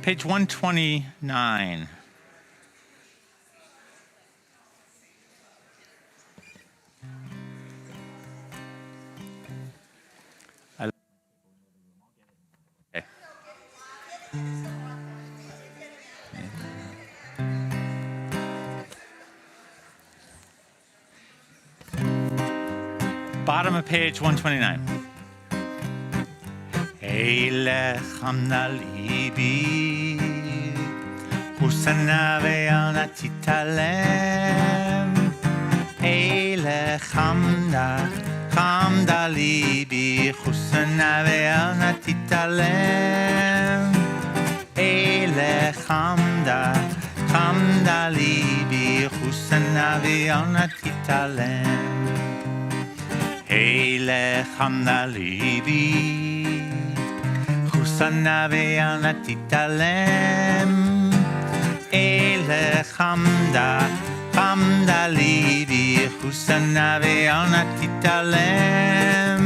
Page 129. Okay. Bottom of page 129. Eilech amna libi, husana ve'ana titalem. Eilech amna libi, husana ve'ana titalem. Eilech amna libi, husana ve'ana titalem. Eilech amna libi, husana ve'ana titalem. Eilech amna libi, husana ve'ana titalem.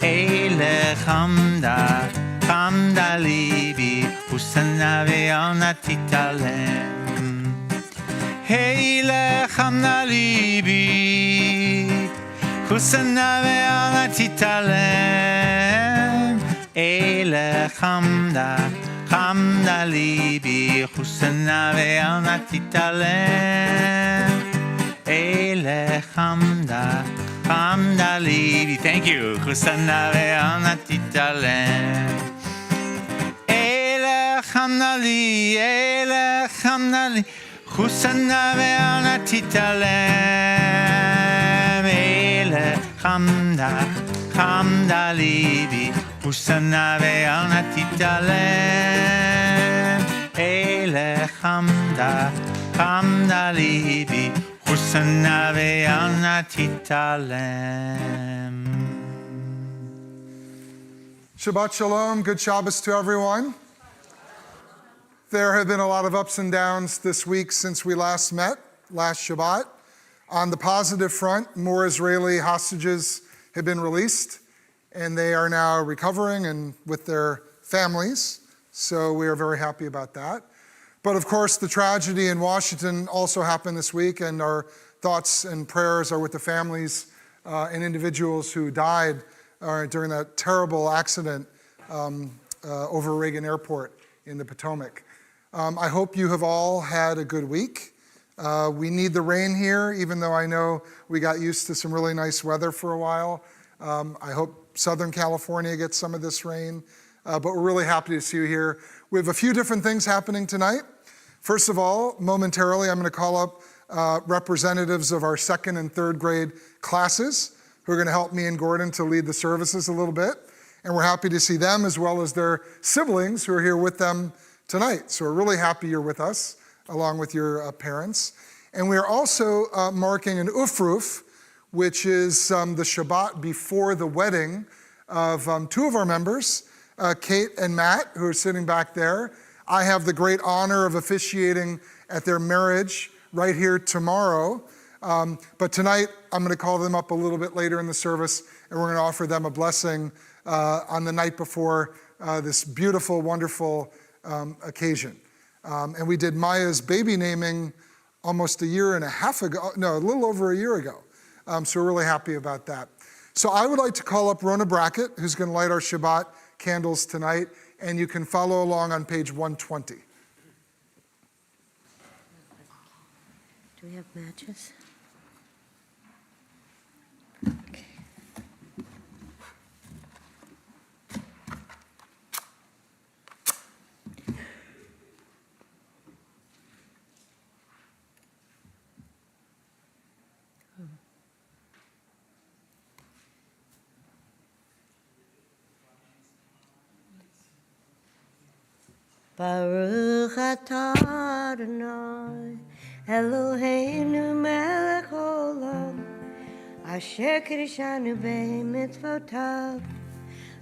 Eilech amna libi, husana ve'ana titalem. Eilech amna libi, husana ve'ana titalem. Eilech amna libi, husana ve'ana titalem. Eilech amna libi, thank you, husana ve'ana titalem. Eilech amna li, husana ve'ana titalem. Eilech amna libi, husana ve'ana titalem. Eilech amna libi, husana ve'ana titalem. Shabbat Shalom, good Shabbos to everyone. There have been a lot of ups and downs this week since we last met, last Shabbat. On the positive front, more Israeli hostages have been released, and they are now recovering and with their families, so we are very happy about that. But of course, the tragedy in Washington also happened this week, and our thoughts and prayers are with the families and individuals who died during that terrible accident over Reagan Airport in the Potomac. I hope you have all had a good week. We need the rain here, even though I know we got used to some really nice weather for a while. I hope Southern California gets some of this rain, but we're really happy to see you here. We have a few different things happening tonight. First of all, momentarily, I'm going to call up representatives of our second and third grade classes who are going to help me and Gordon to lead the services a little bit. And we're happy to see them as well as their siblings who are here with them tonight. So we're really happy you're with us, along with your parents. And we are also marking an Ufruf, which is the Shabbat before the wedding of two of our members, Kate and Matt, who are sitting back there. I have the great honor of officiating at their marriage right here tomorrow. But tonight, I'm going to call them up a little bit later in the service, and we're going to offer them a blessing on the night before this beautiful, wonderful occasion. And we did Maya's baby naming almost a year and a half ago, no, a little over a year ago. So we're really happy about that. So I would like to call up Rona Brackett, who's going to light our Shabbat candles tonight, and you can follow along on page 120. Do we have matches? Okay. Baruch atah Adonai Eloheinu melech olam asher kiddushanu b'mitzvotav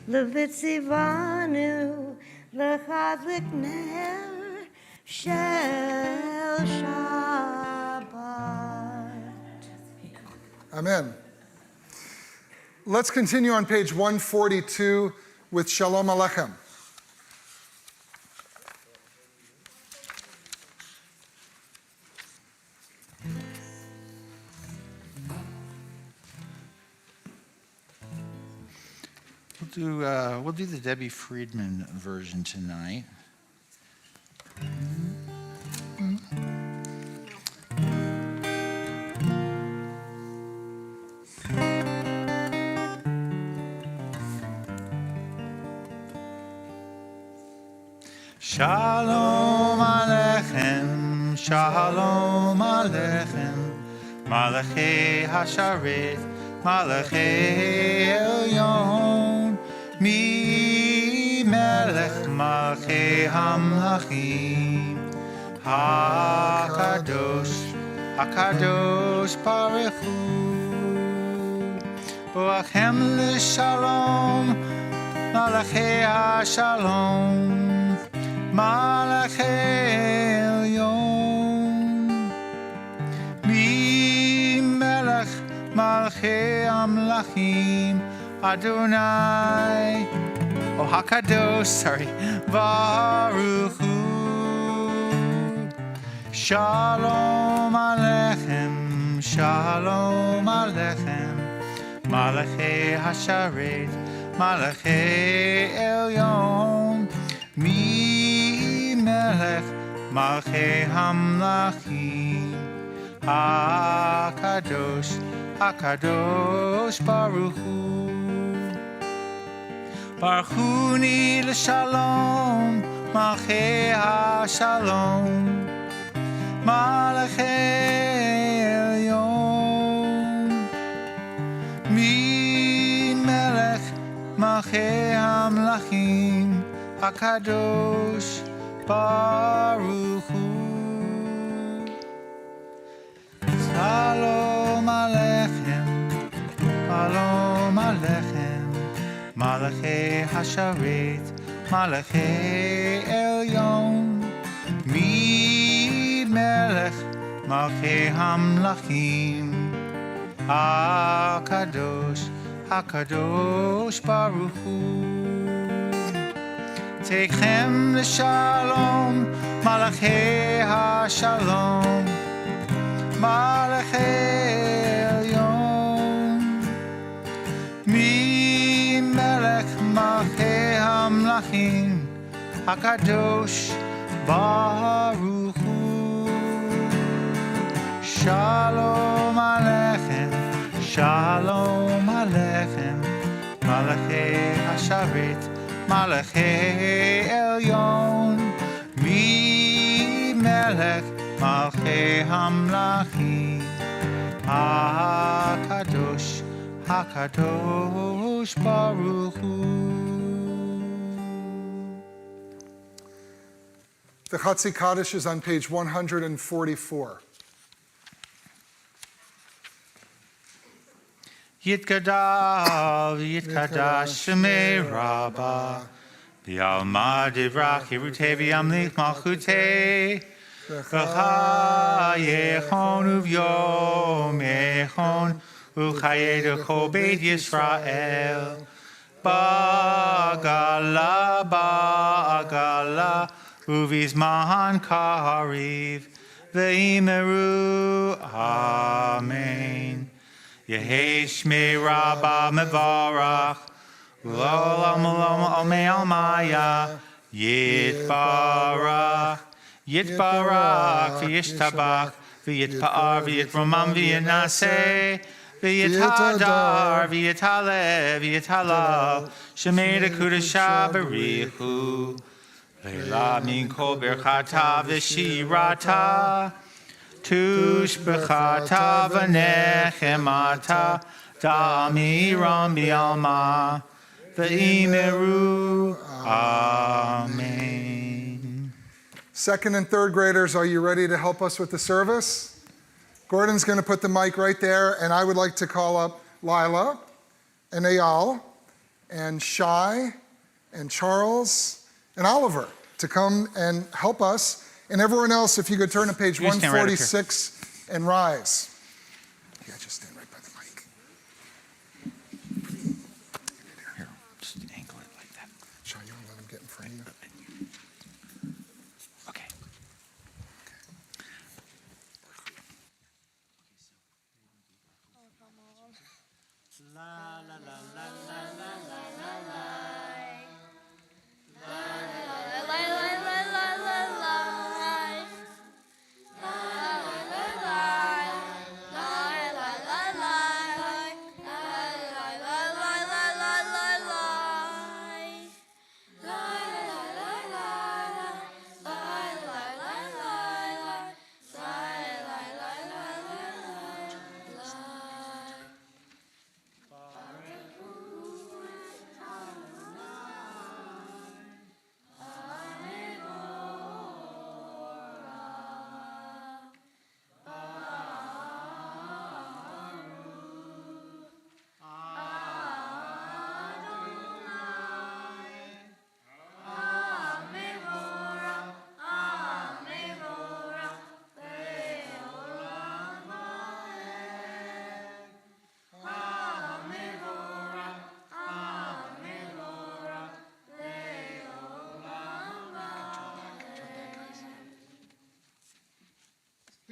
levitzivanu lechadlik ner shel Shabbat. Amen. Let's continue on page 142 with Shalom Aleichem. We'll do the Debbie Friedman version tonight. Shalom Aleichem, Shalom Aleichem, Malachei Hasharet, Malachei Elyon, Mi Melech Malachei Hamlachim, HaKadosh, HaKadosh Baruch Hu, Boachem L'Shalom, Malachei HaShalom, Malachei Elyon, Mi Melech Malachei Amlachim, Adonai, HaKadosh, Baruch Hu, Shalom Aleichem, Shalom Aleichem, Malachei Hasharet, Malachei Elyon, Mi Melech Malchei Hamlachim, HaKadosh, HaKadosh Baruch Hu, Baruch Hu Ni L'Shalom, Malchei HaShalom, Malachei Elyon, Mi Melech Malchei Hamlachim, HaKadosh Baruch Hu. Shalom Aleichem, Shalom Aleichem, Malachei Hasharet, Malachei Elyon, Mi Melech Malchei Hamlachim, HaKadosh, HaKadosh Baruch Hu. Teichem l'shalom, Malachei HaShalom, Malachei Elyon, Mi Melech Malchei Hamlachim, HaKadosh Baruch Hu. Shalom Aleichem, Shalom Aleichem, Malachei Hasharet, Malachei Elyon, Mi Melech Malchei Hamlachim, HaKadosh, HaKadosh Baruch Hu. The Chatzi Kaddish is on page 144. Yitgadal, Yitkadash, Shemei Rabbah, V'alma Divrach, Yerutei V'yamlich Malchutei, V'chayechon Uvyom Echon, U'chayei D'chol Beit Yisrael, Ba'agala, Ba'agala, Uvizman Kariv, V'imeru, Amen. Yehei Shmei Rabbah Mevarach, U'olam Olam Omei Almaya, Yitbarach, Yitbarach, V'yishtabach, V'yitpa'ar, V'yitromam, V'yinaseh, V'yithadar, V'yithalev, V'yithalal, Shemei Dekudesha B'richu, Leila Min Kol Berchata V'shirata, Tushbechata v'nechemata da'amiram bi'alma v'imeru. Amen. Second and third graders, are you ready to help us with the service? Gordon's going to put the mic right there, and I would like to call up Lila and Eyal and Shai and Charles and Oliver to come and help us. And everyone else, if you could turn to page 146 and rise. Yeah, just stand right by the mic. Here, just angle it like that. Shai, you want to let him get in frame? Okay. La la la la la la la la la.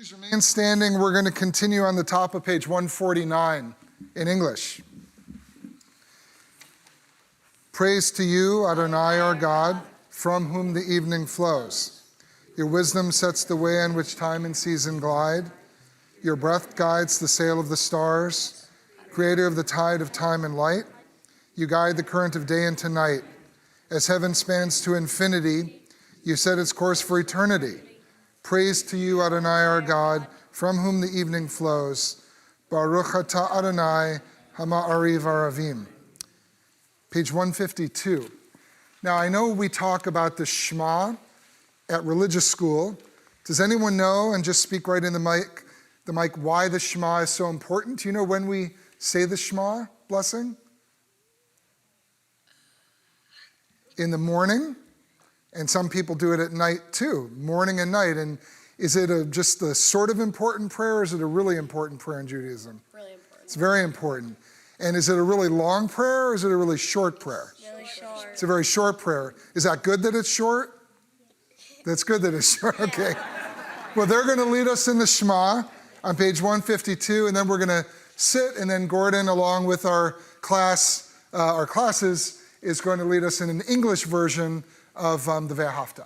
Please remain standing. We're going to continue on the top of page 149 in English. Praise to you, Adonai our God, from whom the evening flows. Your wisdom sets the way on which time and season glide. Your breath guides the sail of the stars, creator of the tide of time and light. You guide the current of day into night. As heaven spans to infinity, you set its course for eternity. Praise to you, Adonai our God, from whom the evening flows. Baruch atah Adonai hama'ariv aravim. Page 152. Now, I know we talk about the Shema at religious school. Does anyone know, and just speak right in the mic, why the Shema is so important? Do you know when we say the Shema blessing? In the morning, and some people do it at night too, morning and night. And is it just a sort of important prayer, or is it a really important prayer in Judaism? Really important. It's very important. And is it a really long prayer, or is it a really short prayer? Really short. It's a very short prayer. Is that good that it's short? That's good that it's short, okay. Well, they're going to lead us in the Shema on page 152, and then we're going to sit, and then Gordon, along with our classes, is going to lead us in an English version of the Ve'ahavta.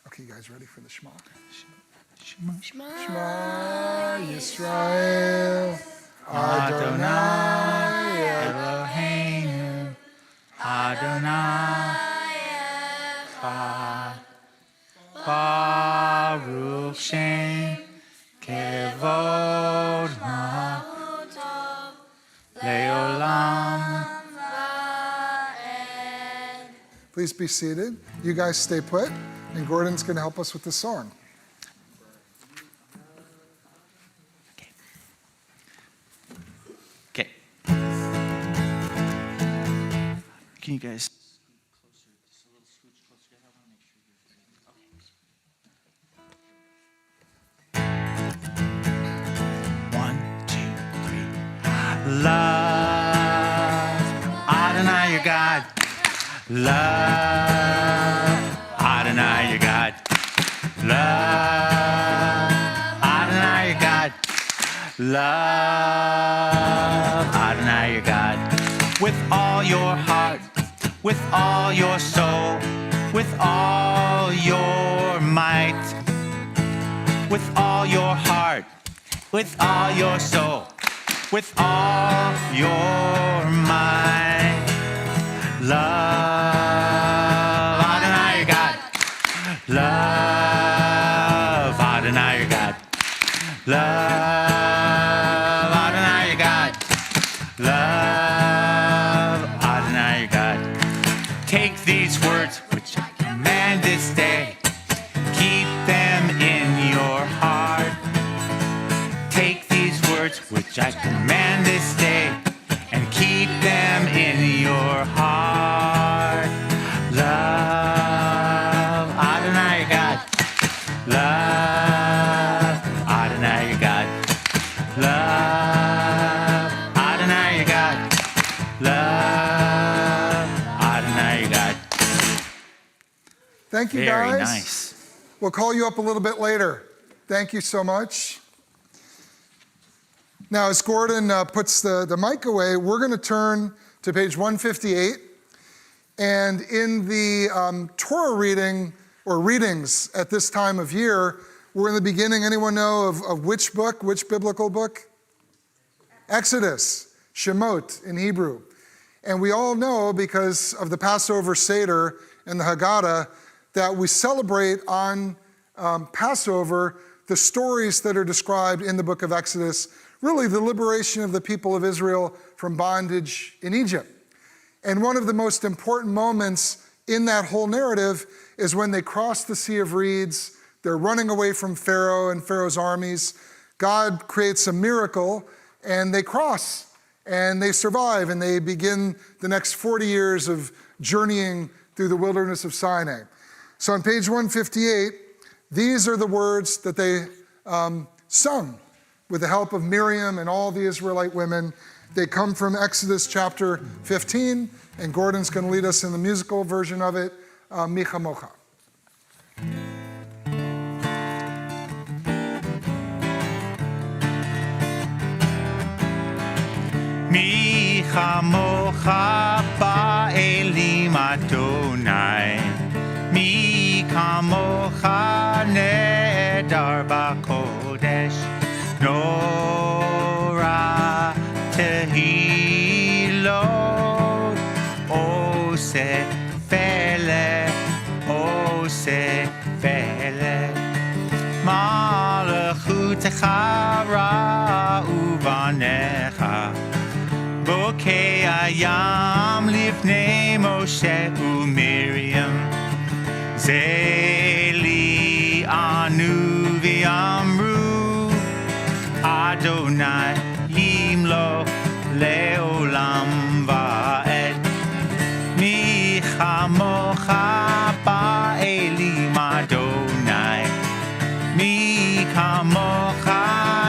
Okay, you guys ready for the Shema? Shema. Shema. Shema Yisrael Adonai Eloheinu Adonai Echad Baruch Shem Kevod Malchuto Leolam. Please be seated. You guys stay put, and Gordon's going to help us with the song. Okay. Can you guys closer, just a little scooch closer? I want to make sure you're ready. Okay. 1, 2, 3. Love Adonai your God. Love Adonai your God. Love Adonai your God. Love Adonai your God. With all your heart, with all your soul, with all your might, with all your heart, with all your soul, with all your might. Love Adonai your God. Love Adonai your God. Love Adonai your God. Love Adonai your God. Take these words which I command this day. Keep them in your heart. Take these words which I command this day, and keep them in your heart. Love Adonai your God. Love Adonai your God. Love Adonai your God. Love Adonai your God. Thank you, Very guys. nice. We'll call you up a little bit later. Thank you so much. Now, as Gordon puts the mic away, we're going to turn to page 158. And in the Torah reading, or readings at this time of year, we're in the beginning. Anyone know of which book, which biblical book? Exodus, Shemot in Hebrew. And we all know, because of the Passover Seder and the Haggadah, that we celebrate on Passover the stories that are described in the book of Exodus, really the liberation of the people of Israel from bondage in Egypt. And one of the most important moments in that whole narrative is when they cross the Sea of Reeds. They're running away from Pharaoh and Pharaoh's armies. God creates a miracle, and they cross, and they survive, and they begin the next 40 years of journeying through the wilderness of Sinai. So on page 158, these are the words that they sung with the help of Miriam and all the Israelite women. They come from Exodus chapter 15, and Gordon's going to lead us in the musical version of it, Mi Chamocha. מי כמוך באלים אדוני, מי כמוך נהדר בקודש, נורא תהילות, עושה פלא, עושה פלא. מלכותך ראו בניך, בוקי הים לפני משה ומרים, זה לי ענו ואמרו, אדוני ימלוך לעולם ועד. מי כמוך באלים אדוני, מי כמוך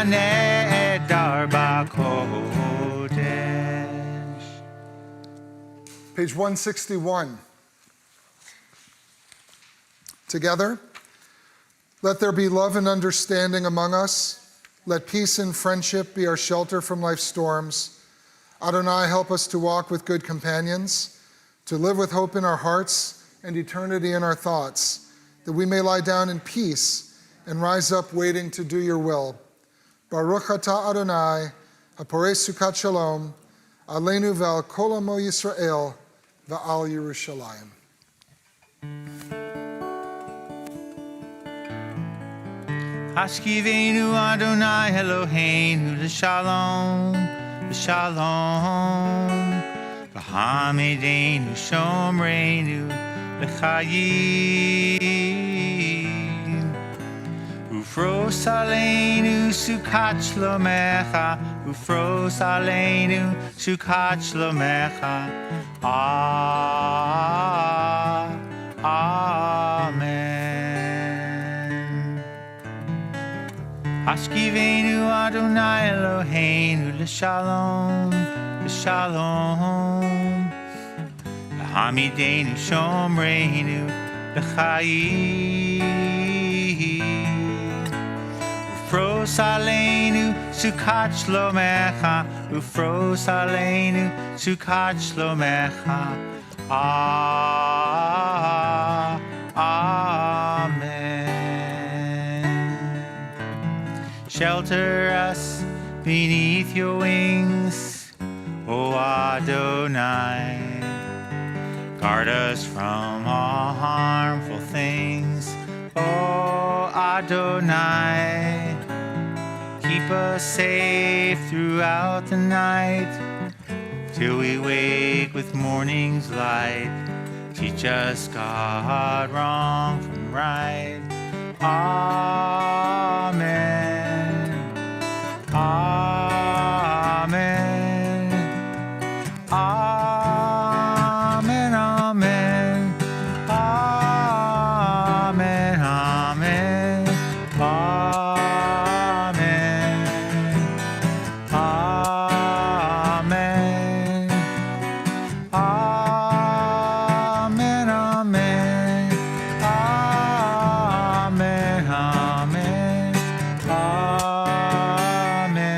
נהדר בקודש. Page 161. Together, let there be love and understanding among us. Let peace and friendship be our shelter from life's storms. Adonai, help us to walk with good companions, to live with hope in our hearts and eternity in our thoughts, that we may lie down in peace and rise up waiting to do your will. Baruch atah Adonai, haporei sukat shalom, aleinu ve'al kol amo Yisrael, ve'al Yerushalayim. Hashkivenu Adonai Eloheinu l'shalom, l'shalom. V'hamidenu shomreinu l'chayim. Ufros aleinu sukat shlomecha, ufros aleinu sukat shlomecha. Amen. Hashkivenu Adonai Eloheinu l'shalom, l'shalom. V'hamidenu shomreinu l'chayim. Ufros aleinu sukat shlomecha, ufros aleinu sukat shlomecha. Amen. Shelter us beneath your wings, O Adonai. Guard us from all harmful things, O Adonai. Keep us safe throughout the night, till we wake with morning's light. Teach us, God, wrong from right. Amen. Amen. Amen. Amen. Amen. Amen. Amen. Amen. Amen. Amen. Amen.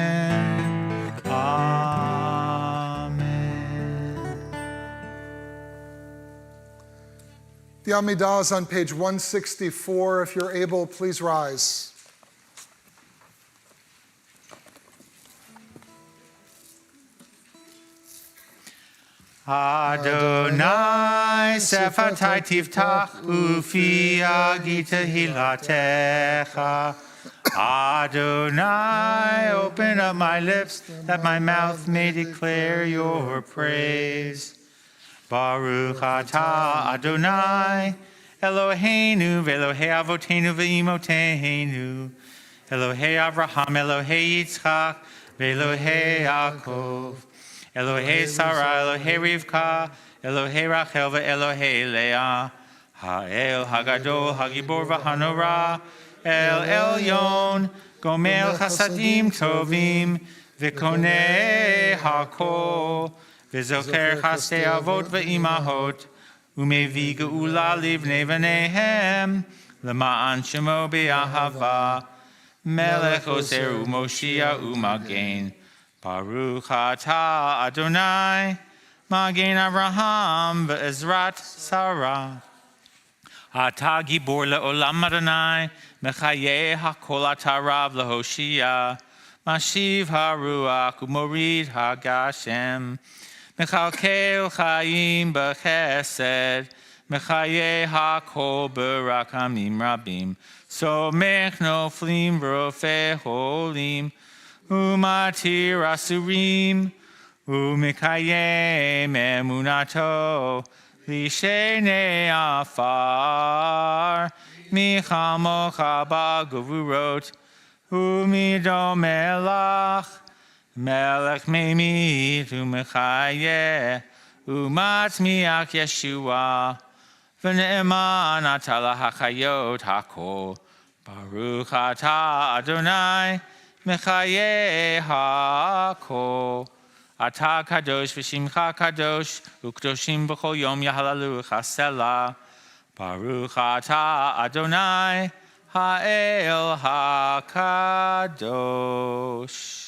Amen. The Amidah is on page 164. If you're able, please rise. Adonai sefatai tiftach ufi agita hilatecha. Adonai, open up my lips that my mouth may declare your praise. Baruch atah Adonai, Eloheinu ve'Elohei avotenu ve'imotenu, Elohei Avraham, Elohei Yitzchak, ve'Elohei Yaakov, Elohei Sarah, Elohei Rivka, Elohei Rachel ve'Elohei Leah, Ha'el Hagadol, Hagibor v'Hanora, El Elyon, Gomel Chasadim Tovim, V'Konei Hakol, V'Zocher Chasdei Avot V'Imahot, Umevi Geula Livnei V'Nehem, L'Ma'an Shemo Be'ahava, Melech Oser U'Moshia U'Magen, Baruch atah Adonai, Magen Avraham ve'ezrat Sarah. Atah gibor le'olam Adonai, Mechaye hakol atah rav lehoshia. Mashiv haruach umorid hagashem. Mechalkel chayim b'chesed. Mechaye hakol b'rakamim rabim. Somech noflim v'rofeh holim. Umatir asurim. Umekayem emunato. Lishenei afar. Michamocha b'gavurot. Umido melach, melech meimit umechayeh, umatmiach Yeshua, v'ne'eman atah hachayot hakol, Baruch atah Adonai, mechayeh hakol. Atah kadosh v'shimcha kadosh, u'kdoshim b'chol yom yahalalu chasela, Baruch atah Adonai, Ha'el HaKadosh.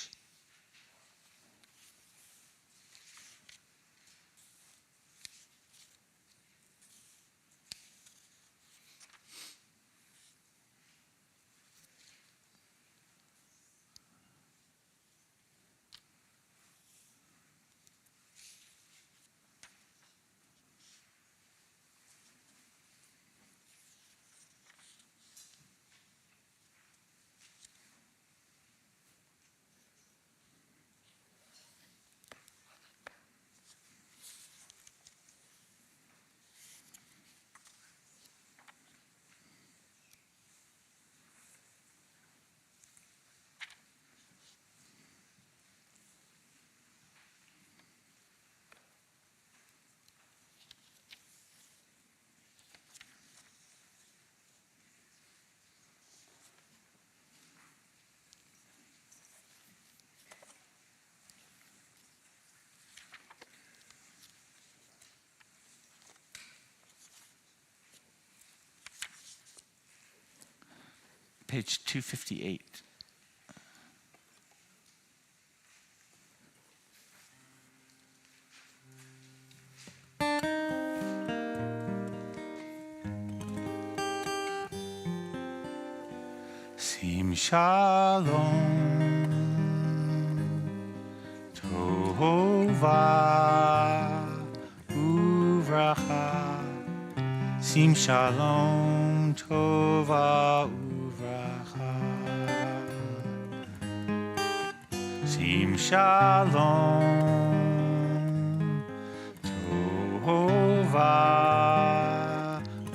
Page 258. Sim shalom, tova uvracha. Sim shalom, tova uvracha. Sim shalom, tova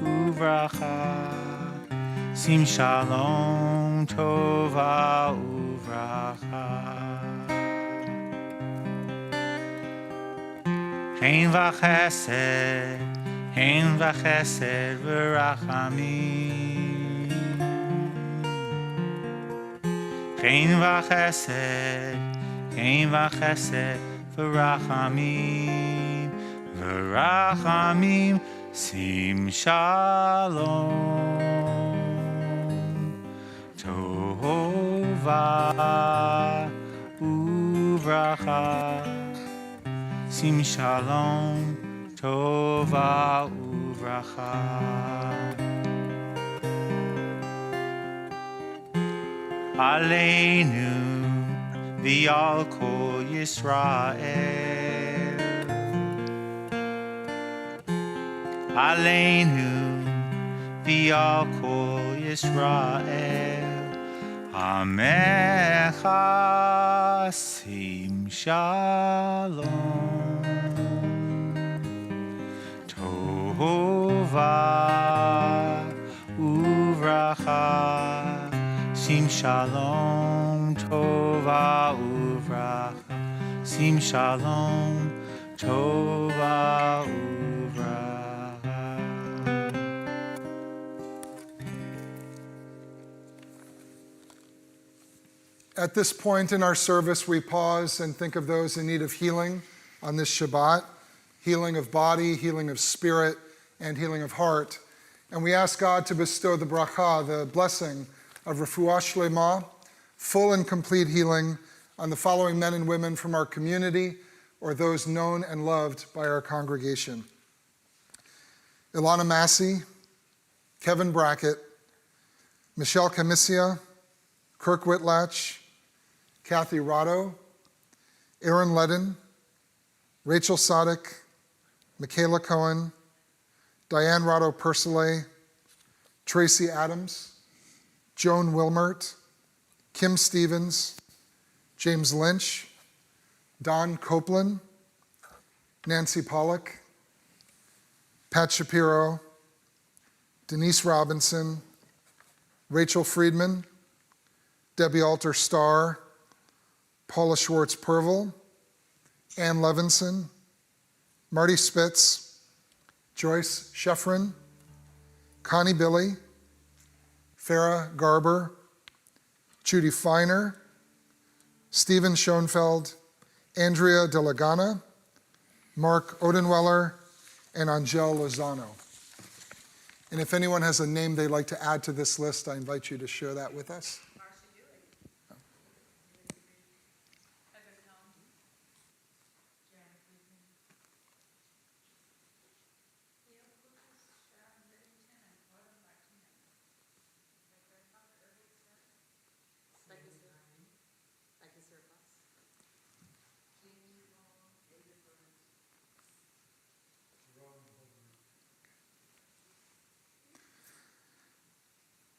uvracha. Sim shalom, tova uvracha. Hein v'chesed v'rachamim. Hein v'chesed v'rachamim. V'rachamim sim shalom. Tova uvracha. Sim shalom. Tova uvracha. Aleinu v'al kol Yisrael. Aleinu v'al kol Yisrael. Amecha sim shalom. Tova uvracha. Sim shalom, tova uvracha. Sim shalom, tova uvracha. At this point in our service, we pause and think of those in need of healing on this Shabbat, healing of body, healing of spirit, and healing of heart. And we ask God to bestow the bracha, the blessing of refuah shlema, full and complete healing on the following men and women from our community or those known and loved by our congregation: Ilana Massey, Kevin Brackett, Michelle Camisia, Kirk Whitlatch, Kathy Rotto, Aaron Ledden, Rachel Sadek, Michaela Cohen, Diane Rotto Persile, Tracy Adams, Joan Wilmert, Kim Stevens, James Lynch, Don Copeland, Nancy Pollock, Pat Shapiro, Denise Robinson, Rachel Friedman, Debbie Alter Starr, Paula Schwartz Purvel, Ann Levinson, Marty Spitz, Joyce Sheffrin, Connie Billy, Farah Garber, Judy Feiner, Stephen Schoenfeld, Andrea De Lagana, Mark Odenweller, and Angel Lozano. And if anyone has a name they'd like to add to this list, I invite you to share that with us.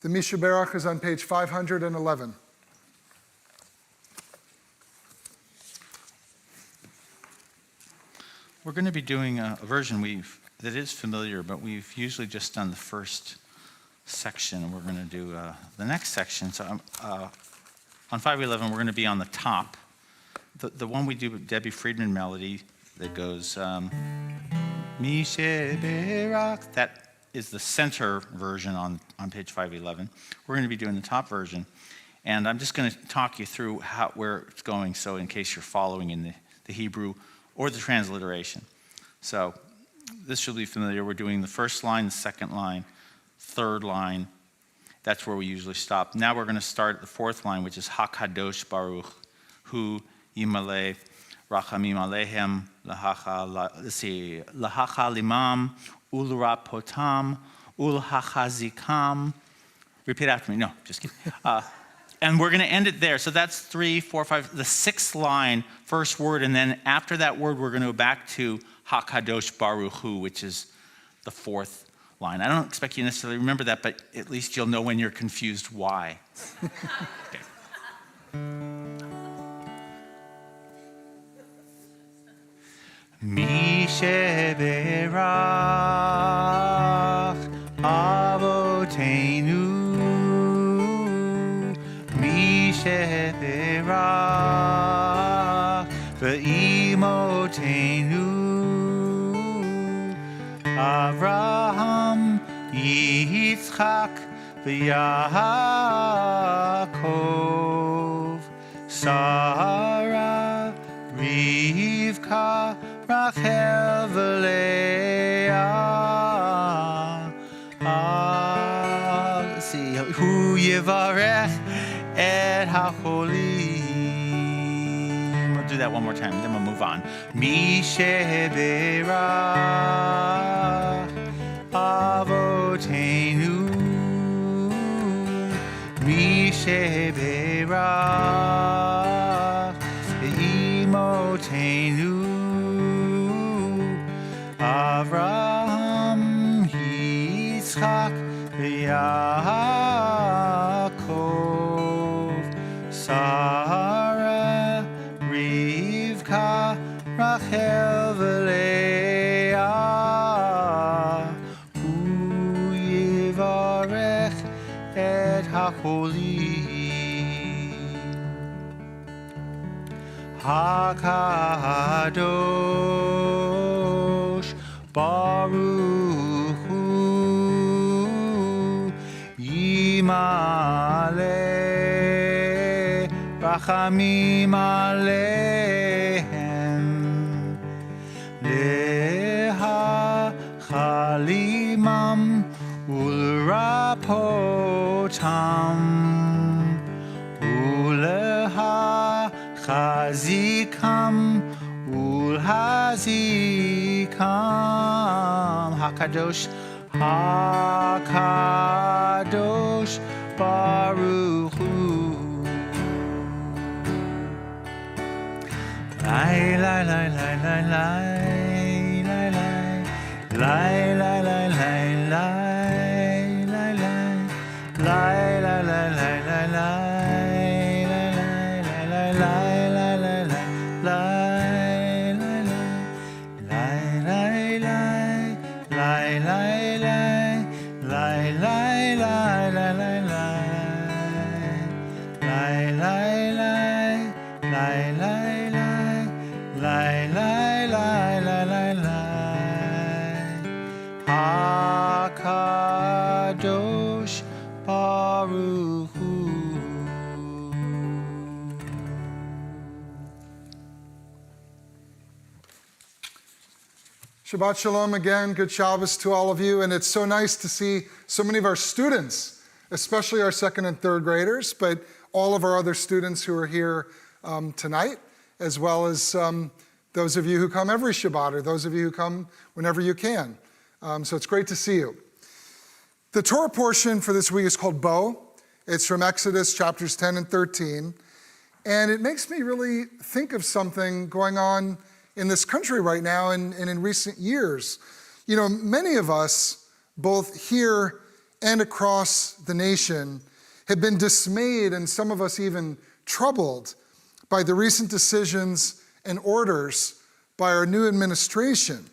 The Misha Berach is on page 511. We're going to be doing a version that is familiar, but we've usually just done the first section. We're going to do the next section. So on 511, we're going to be on the top. The one we do with Debbie Friedman melody that goes, Misha Berach, that is the center version on page 511. We're going to be doing the top version. And I'm just going to talk you through where it's going, so in case you're following in the Hebrew or the transliteration. So this should be familiar. We're doing the first line, the second line, third line. That's where we usually stop. Now we're going to start at the fourth line, which is HaKadosh Baruch Hu Yimaleh Rachamim Alehem Lahacha Limam Ulrapotam Ulhachazikam. Repeat after me. No, just kidding. And we're going to end it there. So that's 3, 4, 5, the sixth line, first word. And then after that word, we're going to go back to HaKadosh Baruch Hu, which is the fourth line. I don't expect you to necessarily remember that, but at least you'll know when you're confused why. Okay. Mi sheberach avoteinu, mi sheberach ve'imotenu, Avraham, Yitzchak, ve'Yaakov, Sarah, Rivka, Rachel v'Leah. Let's see. Hu yivarech et hacholim. We'll do that one more time, then we'll move on. Mi sheberach avotenu, mi sheberach imotenu, Avraham, Yitzchak, Yaakov, Sarah, Rivka, Rachel v'Leah. Hu yivarech et hacholim. HaKadosh Baruch Hu Yimaleh Rachamim Alehem Lehachalimam Ulrapotam Ulehachazikamim hazikam ulhazikam hakadosh hakadosh baruch hu. Lai lai lai lai lai lai lai lai lai lai lai lai lai lai lai lai lai lai lai Hakadosh Baruch Hu. Shabbat Shalom again. Good Shabbos to all of you. And it's so nice to see so many of our students, especially our second and third graders, but all of our other students who are here tonight, as well as those of you who come every Shabbat, or those of you who come whenever you can. So it's great to see you. The Torah portion for this week is called Bo. It's from Exodus chapters 10 and 13. And it makes me really think of something going on in this country right now and in recent years. You know, many of us, both here and across the nation, have been dismayed, and some of us even troubled, by the recent decisions and orders by our new administration.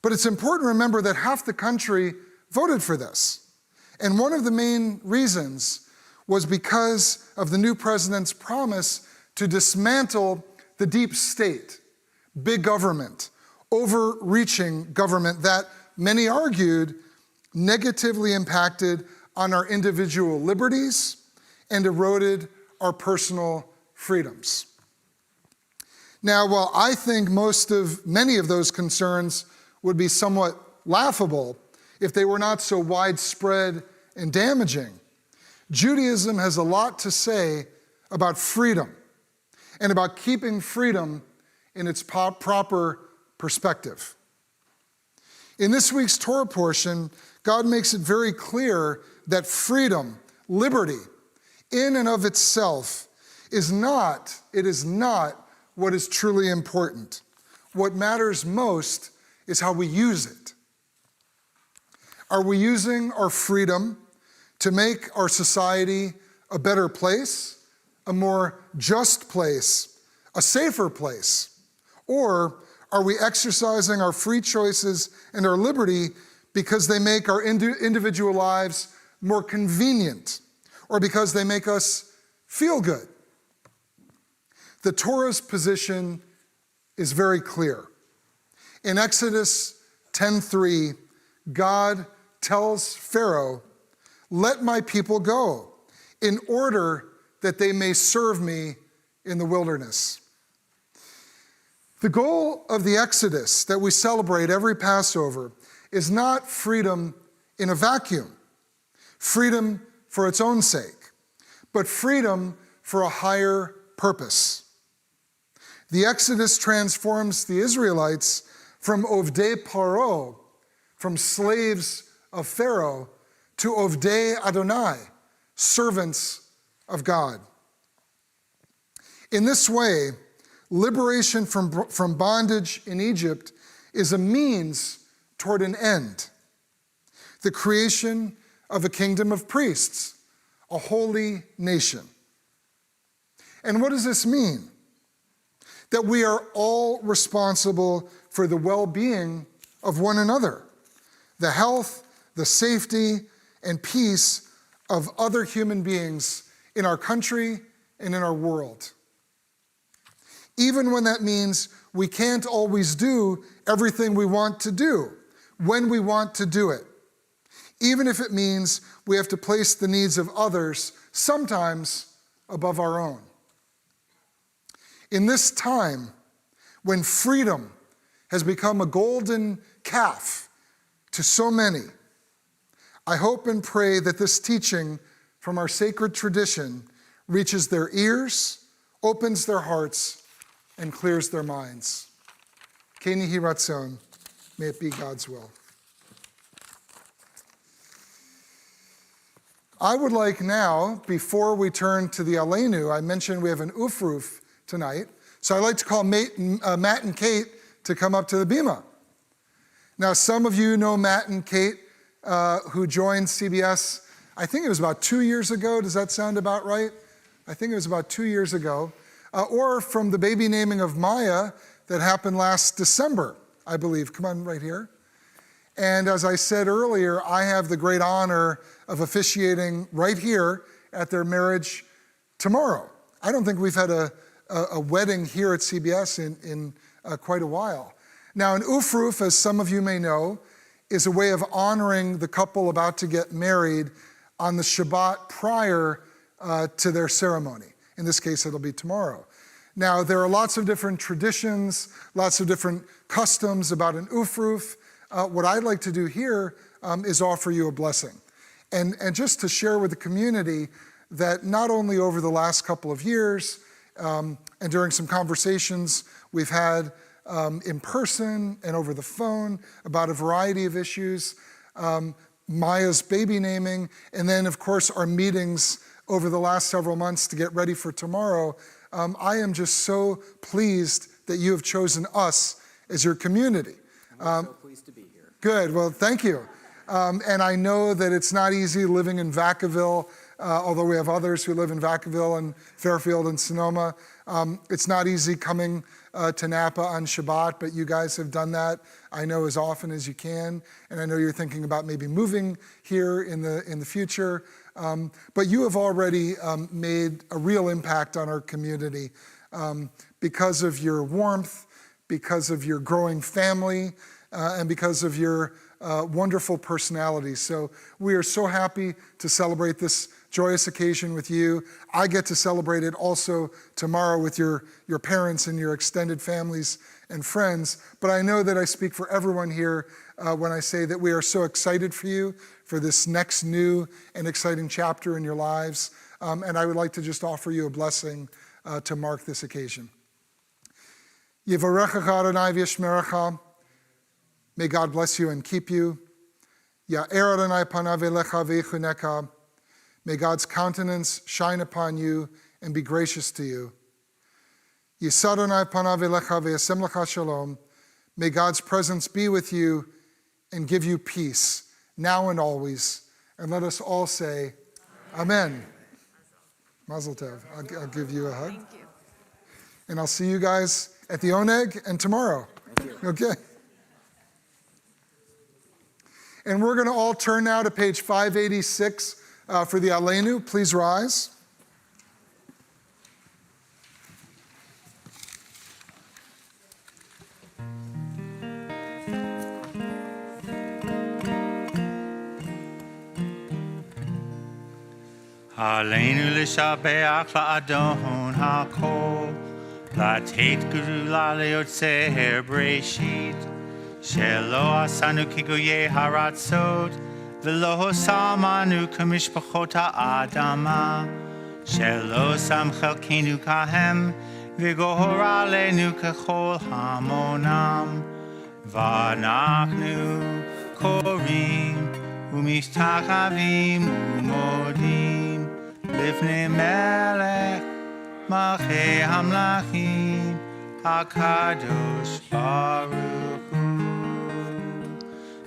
But it's important to remember that half the country voted for this. And one of the main reasons was because of the new president's promise to dismantle the deep state, big government, overreaching government that many argued negatively impacted on our individual liberties and eroded our personal freedoms. Now, while I think many of those concerns would be somewhat laughable if they were not so widespread and damaging, Judaism has a lot to say about freedom and about keeping freedom in its proper perspective. In this week's Torah portion, God makes it very clear that freedom, liberty, in and of itself, is not what is truly important. What matters most is how we use it. Are we using our freedom to make our society a better place, a more just place, a safer place? Or are we exercising our free choices and our liberty because they make our individual lives more convenient, or because they make us feel good? The Torah's position is very clear. In Exodus 10:3, God tells Pharaoh, "Let my people go, in order that they may serve me in the wilderness." The goal of the Exodus that we celebrate every Passover is not freedom in a vacuum, freedom for its own sake, but freedom for a higher purpose. The Exodus transforms the Israelites from Ovdei Paro, from slaves of Pharaoh, to Ovdei Adonai, servants of God. In this way, liberation from bondage in Egypt is a means toward an end, the creation of a kingdom of priests, a holy nation. And what does this mean? That we are all responsible for the well-being of one another, the health, the safety, and peace of other human beings in our country and in our world. Even when that means we can't always do everything we want to do, when we want to do it. Even if it means we have to place the needs of others, sometimes above our own. In this time, when freedom has become a golden calf to so many, I hope and pray that this teaching from our sacred tradition reaches their ears, opens their hearts, and clears their minds. Keni hi ratzon, may it be God's will. I would like now, before we turn to the Aleinu, I mentioned we have an ufruf tonight, so I'd like to call Matt and Kate to come up to the bima. Now, some of you know Matt and Kate, who joined CBS, I think it was about 2 years ago. Does that sound about right? I think it was about 2 years ago. Or from the baby naming of Maya that happened last December, I believe. Come on, right here. And as I said earlier, I have the great honor of officiating right here at their marriage tomorrow. I don't think we've had a wedding here at CBS in quite a while. Now, an ufruf, as some of you may know, is a way of honoring the couple about to get married on the Shabbat prior to their ceremony. In this case, it'll be tomorrow. Now, there are lots of different traditions, lots of different customs about an ufruf. What I'd like to do here is offer you a blessing. And just to share with the community that not only over the last couple of years and during some conversations we've had in person and over the phone about a variety of issues, Maya's baby naming, and then, of course, our meetings over the last several months to get ready for tomorrow, I am just so pleased that you have chosen us as your community. I'm so pleased to be here. Good, well, thank you. And I know that it's not easy living in Vacaville, although we have others who live in Vacaville and Fairfield and Sonoma. It's not easy coming to Napa on Shabbat, but you guys have done that, I know, as often as you can. And I know you're thinking about maybe moving here in the future. But you have already made a real impact on our community because of your warmth, because of your growing family, and because of your wonderful personality. So we are so happy to celebrate this joyous occasion with you. I get to celebrate it also tomorrow with your parents and your extended families and friends. But I know that I speak for everyone here when I say that we are so excited for you, for this next new and exciting chapter in your lives. And I would like to just offer you a blessing to mark this occasion. Yivarechecha Adonai v'yishmerecha. May God bless you and keep you. Ya'er Adonai panav elecha v'yichuneka. May God's countenance shine upon you and be gracious to you. Yisad Adonai panav elecha v'yasem lecha shalom. May God's presence be with you and give you peace, now and always. And let us all say, Amen. Mazel tov. I'll give you a hug. Thank you. And I'll see you guys at the Oneg and tomorrow. Thank you. Okay. And we're going to all turn now to page 586 for the Aleinu. Please rise. Aleinu l'shabeach la'adon ha'kol, la'tet gerula le'yotzer breshit, shelo asanu kigoye haratzot, v'lo samanu kamishpachot ha'adama, shelo sam chelkenu kahem, v'gohor aleinu kechol hamonam, v'anachnu korim, u'mishtachavim u'modim, לפני מלך מלכי המלכים הקדוש ברוך הוא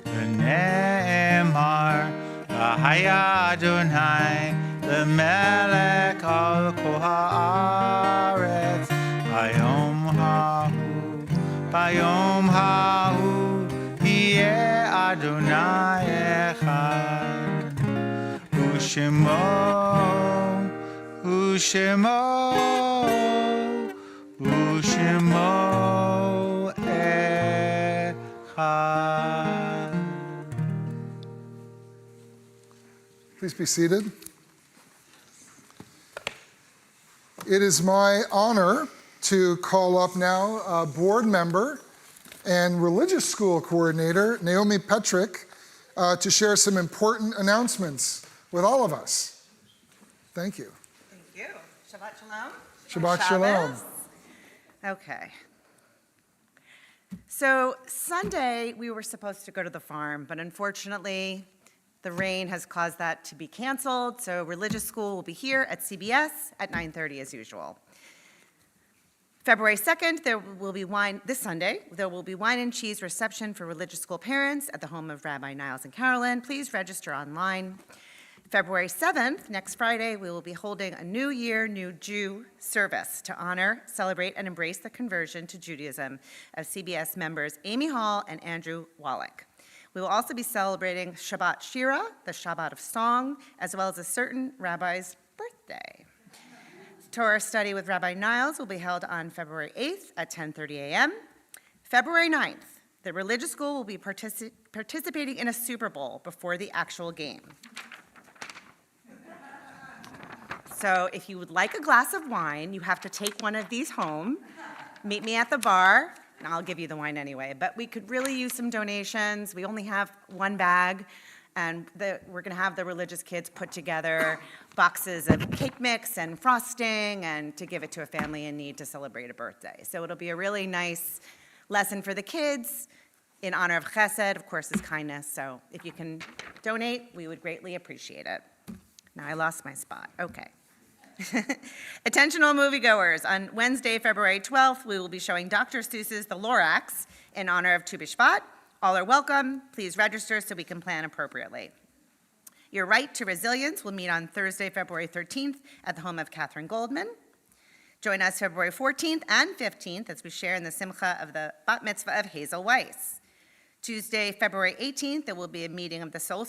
ונאמר והיה אדוני למלך על כל הארץ ביום ההוא יהיה אדוני אחד ושמו אחד. Please be seated. It is my honor to call up now a board member and religious school coordinator, Naomi Petrick, to share some important announcements with all of us. Thank you. Thank you. Shabbat Shalom. Shabbat Shalom. Shabbos. Okay. So Sunday, we were supposed to go to the farm, but unfortunately, the rain has caused that to be canceled, so religious school will be here at CBS at 9:30 as usual. February 2nd, this Sunday, there will be wine and cheese reception for religious school parents at the home of Rabbi Niles and Carolyn. Please register online. February 7th, next Friday, we will be holding a New Year, New Jew service to honor, celebrate, and embrace the conversion to Judaism of CBS members Amy Hall and Andrew Wallach. We will also be celebrating Shabbat Shira, the Shabbat of Song, as well as a certain rabbi's birthday. Torah study with Rabbi Niles will be held on February 8th at 10:30 a.m. February 9th, the religious school will be participating in a Super Bowl before the actual game. So if you would like a glass of wine, you have to take one of these home. Meet me at the bar, and I'll give you the wine anyway. But we could really use some donations. We only have one bag, and we're going to have the religious kids put together boxes of cake mix and frosting and to give it to a family in need to celebrate a birthday. So it'll be a really nice lesson for the kids in honor of chesed, of course, is kindness. So if you can donate, we would greatly appreciate it. Now I lost my spot. Okay. Attention all moviegoers. On Wednesday, February 12th, we will be showing Dr. Seuss's The Lorax in honor of Tu B'Shvat. All are welcome. Please register so we can plan appropriately. Your Right to Resilience will meet on Thursday, February 13th at the home of Catherine Goldman. Join us February 14th and 15th as we share in the simcha of the bat mitzvah of Hazel Weiss. Tuesday, February 18th, there will be a meeting of the Soul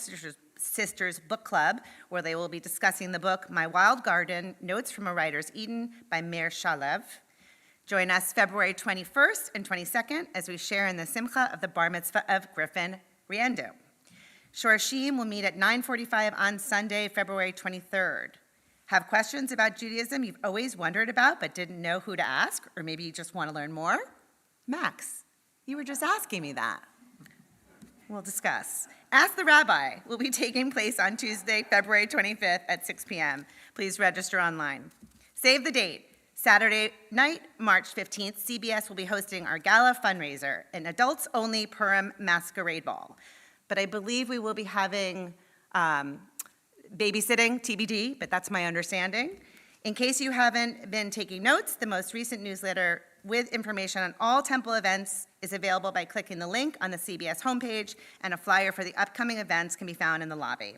Sisters Book Club, where they will be discussing the book My Wild Garden, Notes from a Writer's Eden by Meir Shalev. Join us February 21st and 22nd as we share in the simcha of the bar mitzvah of Griffin Riendeau. Shorashim will meet at 9:45 on Sunday, February 23rd. Have questions about Judaism you've always wondered about but didn't know who to ask, or maybe you just want to learn more? Max, you were just asking me that. We'll discuss. Ask the Rabbi will be taking place on Tuesday, February 25th at 6 p.m. Please register online. Save the date. Saturday night, March 15th, CBS will be hosting our gala fundraiser, an adults-only Purim masquerade ball. But I believe we will be having babysitting, TBD, but that's my understanding. In case you haven't been taking notes, the most recent newsletter with information on all temple events is available by clicking the link on the CBS homepage, and a flyer for the upcoming events can be found in the lobby.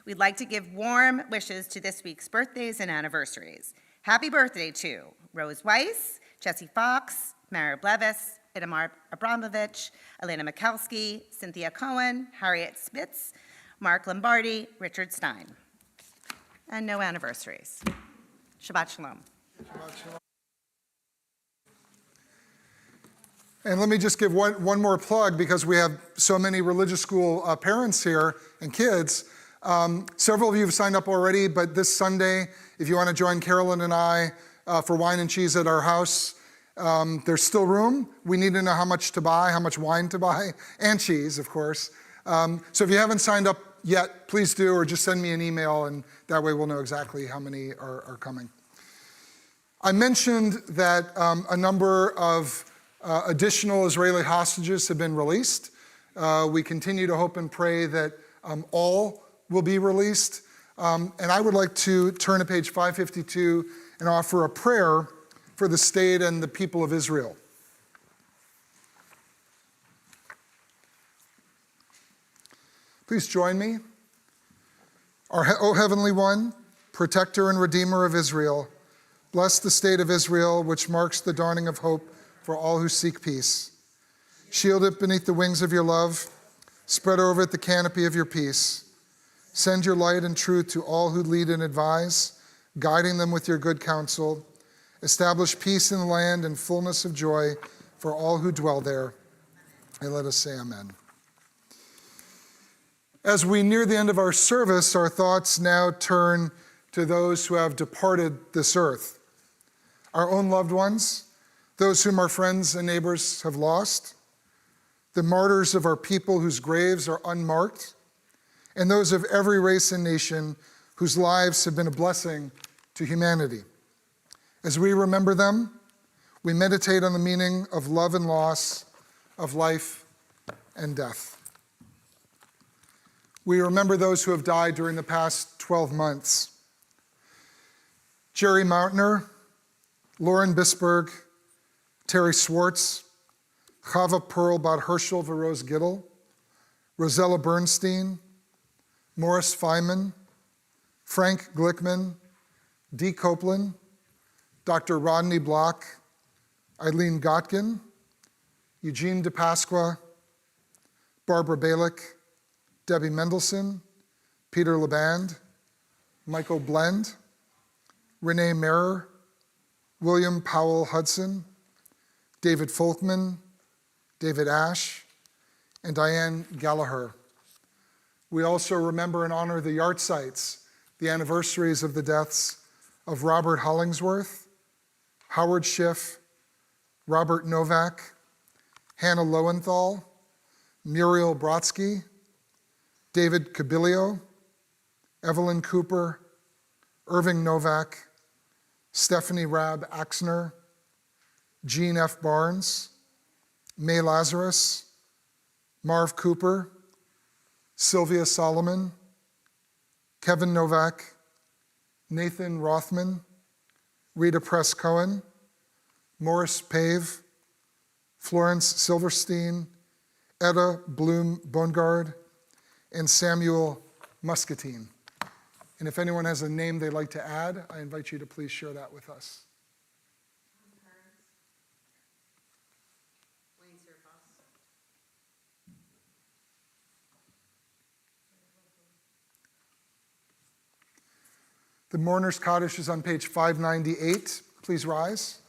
We'd like to give warm wishes to this week's birthdays and anniversaries. Happy birthday to Rose Weiss, Jesse Fox, Mara Blevis, Itamar Abramovich, Elena Mikalski, Cynthia Cohen, Harriet Spitz, Mark Lombardi, Richard Stein. And no anniversaries. Shabbat Shalom. Shabbat Shalom. And let me just give one more plug, because we have so many religious school parents here and kids. Several of you have signed up already, but this Sunday, if you want to join Carolyn and I for wine and cheese at our house, there's still room. We need to know how much to buy, how much wine to buy, and cheese, of course. So if you haven't signed up yet, please do, or just send me an email, and that way we'll know exactly how many are coming. I mentioned that a number of additional Israeli hostages have been released. We continue to hope and pray that all will be released. And I would like to turn to page 552 and offer a prayer for the state and the people of Israel. Please join me. O Heavenly One, protector and redeemer of Israel, bless the state of Israel, which marks the dawning of hope for all who seek peace. Shield it beneath the wings of your love. Spread over it the canopy of your peace. Send your light and truth to all who lead and advise, guiding them with your good counsel. Establish peace in the land and fullness of joy for all who dwell there. And let us say amen. As we near the end of our service, our thoughts now turn to those who have departed this earth. Our own loved ones, those whom our friends and neighbors have lost, the martyrs of our people whose graves are unmarked, and those of every race and nation whose lives have been a blessing to humanity. As we remember them, we meditate on the meaning of love and loss, of life and death. We remember those who have died during the past 12 months. Jerry Mautner, Lauren Bisberg, Terry Swartz, Chava Pearl Bad Herschel Verose Gittel, Rosella Bernstein, Morris Feynman, Frank Glickman, Dee Copeland, Dr. Rodney Block, Eileen Gotkin, Eugene DePasqua, Barbara Balick, Debbie Mendelson, Peter Laband, Michael Blend, Renee Marer, William Powell Hudson, David Folkman, David Ash, and Diane Gallagher. We also remember and honor the yard sites, the anniversaries of the deaths of Robert Hollingsworth, Howard Schiff, Robert Novak, Hannah Lowenthal, Muriel Brodsky, David Cabilio, Evelyn Cooper, Irving Novak, Stephanie Rab Axner, Jean F. Barnes, May Lazarus, Marv Cooper, Sylvia Solomon, Kevin Novak, Nathan Rothman, Rita Press Cohen, Morris Pave, Florence Silverstein, Etta Bloom Bongard, and Samuel Muscatine. And if anyone has a name they'd like to add, I invite you to please share that with us. The Mourner's Kaddish is on page 598. Please rise.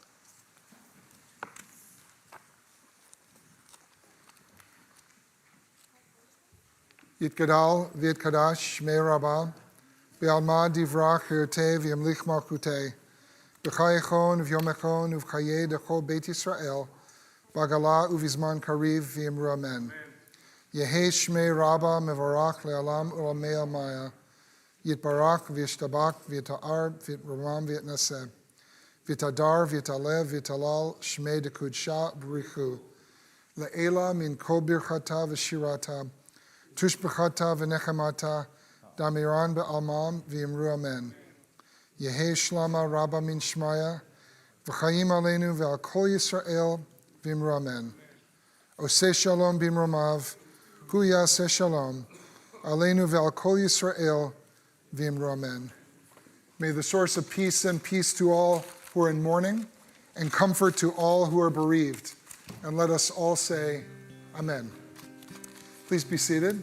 Yitgadal v'yitkadash shmei Rabbah v'alma divrach hirtei v'yamlich malchutei v'chayechon v'yomechon v'chayei dechol Beit Yisrael v'agala uvizman kariv v'yimru amen. Yehei shmei Rabbah mevorach le'alam u'lamei almaya Yitbarach v'yishtabach v'yita'ar v'yitramam v'yitnaseh v'yitadar v'yitalev v'yitalal shmei dekudsha b'richu le'ela min kol birchata v'shirata tushbechata v'nechemata damiran be'almam v'yimru amen. Yehei shlama rabba min shmaya v'chayim aleinu ve'al kol Yisrael v'yimru amen. Oseh shalom b'imromav hu yaseh shalom aleinu ve'al kol Yisrael v'yimru amen. May the source of peace send peace to all who are in mourning and comfort to all who are bereaved. And let us all say amen. Please be seated.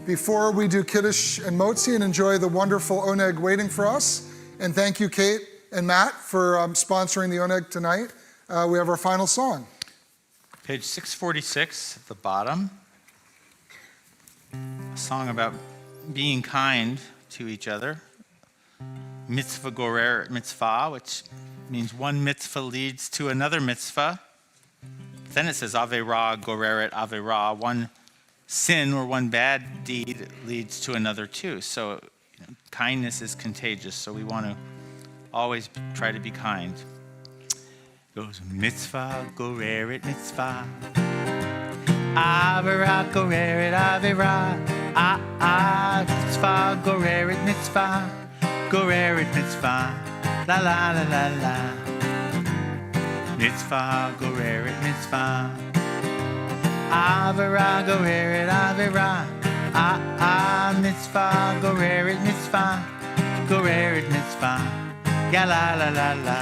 Before we do Kiddush and Motzi and enjoy the wonderful oneg waiting for us, and thank you, Kate and Matt, for sponsoring the oneg tonight, we have our final song. Page 646 at the bottom. A song about being kind to each other. Mitzvah gorer mitzvah, which means one mitzvah leads to another mitzvah. Then it says Avera goreret Avera, one sin or one bad deed leads to another too. So kindness is contagious, so we want to always try to be kind. It goes mitzvah goreret mitzvah. Avera goreret Avera. Mitzvah goreret mitzvah. Goreret mitzvah. La la la la la. Mitzvah goreret mitzvah. Avera goreret Avera. Mitzvah goreret mitzvah. Goreret mitzvah. Ya la la la la.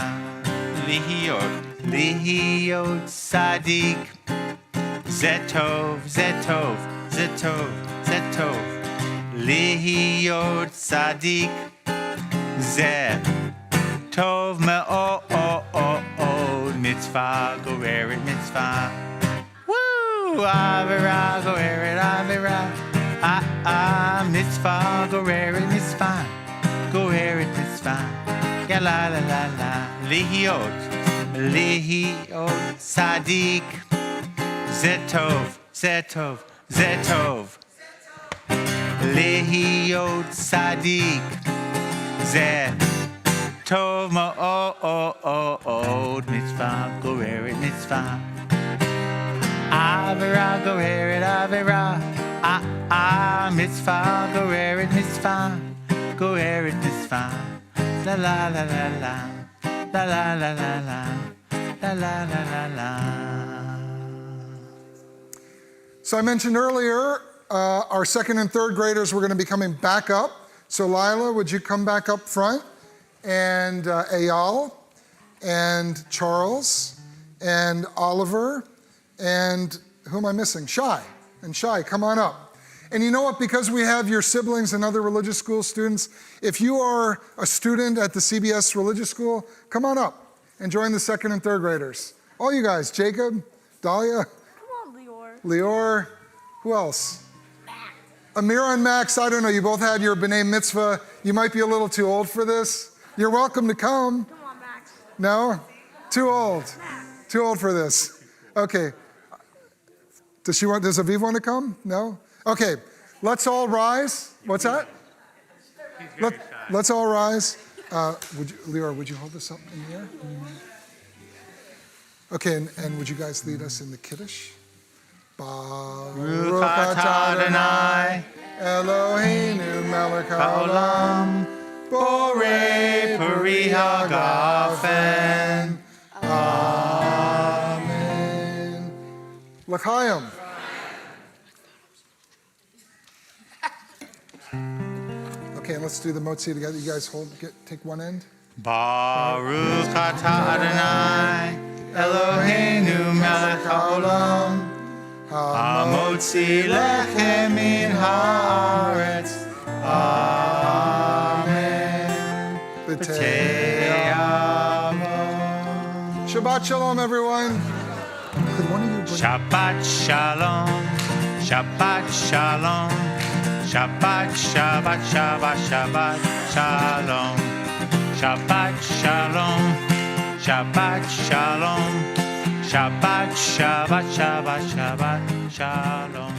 Lihiot sadik. Zetov, Zetov, Zetov, Zetov. Lihiot sadik. Zetov me'od. Mitzvah goreret mitzvah. Woo! Avera goreret Avera. Mitzvah goreret mitzvah. Goreret mitzvah. Ya la la la la. Lihiot sadik. Zetov, Zetov, Zetov. Lihiot sadik. Zeh Tov Ma'od Mitzvah Goreret Mitzvah Avera Goreret Avera Mitzvah Goreret Mitzvah Goreret Mitzvah La la la la la La la la la la La la la la la. So I mentioned earlier, our second and third graders were going to be coming back up. So Lila, would you come back up front? And Eyal, and Charles, and Oliver, and who am I missing? Shai. And Shai, come on up. And you know what? Because we have your siblings and other religious school students, if you are a student at the CBS Religious School, come on up and join the second and third graders. All you guys, Jacob, Dahlia. Come on, Lior. Lior, who else? Amira and Max, I don't know, you both had your B'nai Mitzvah. You might be a little too old for this. You're welcome to come. Come on, Max. No? Too old. Too old for this. Okay. Does Aviv want to come? No? Okay, let's all rise. What's that? Let's all rise. Lior, would you hold this up in the air? Okay, and would you guys lead us in the Kiddush? Baruch atah Adonai Eloheinu melech haolam borei peri hagafen. Amen. L'chaim. Okay, and let's do the motzi together. You guys take one end. Baruch atah Adonai Eloheinu melech haolam Hamotzi lechem min haaretz. Amen. B'te'amo. Shabbat Shalom, everyone. Could one of you bring Shabbat Shalom. Shabbat Shalom. Shabbat, Shabbat, Shabbat, Shabbat, Shalom. Shabbat Shalom. Shabbat Shalom. Shabbat, Shabbat, Shabbat, Shabbat, Shalom.